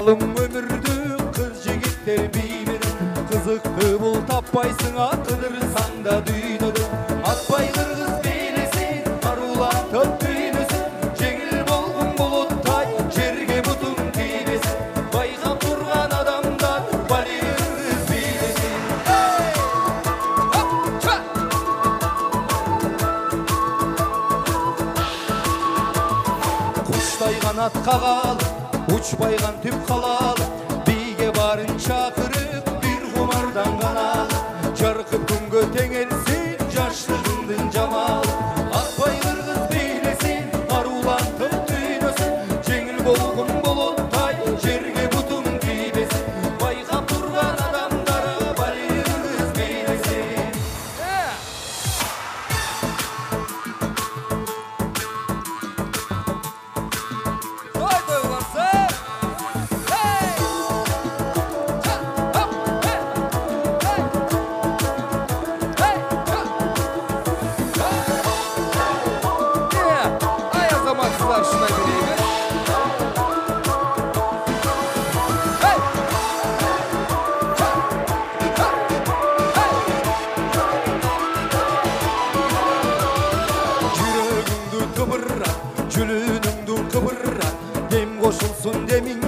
Залым өмүрдү кыз жигиттер бийлери, кызыкты бул таппайсың кыдырсаң да дүйнөдө. Атпай кыргыз бийлесин, арулантып дүйнөсүн, жеңил болгон булуттай жерге бутун тийбесин. Байкап турган адамдар бали кыргыз бийлесин. Куштай канат кагалы, учпайган түп калалы, бийге барын чакырып бир кумардан каналы. Жаркып күнгө теңелсин жаштыгыңдын жамалы, атпай кыргыз бийлесин, арулантып дүйнөсүн, жеңил болгон булуттай жерге бутун тийбесин. Байкап турган адамдар бали кыргыз бийлесин. Жүрөгүңдү кыбырат, жүлүнүңдү кыбырат, дем кошулсун демиң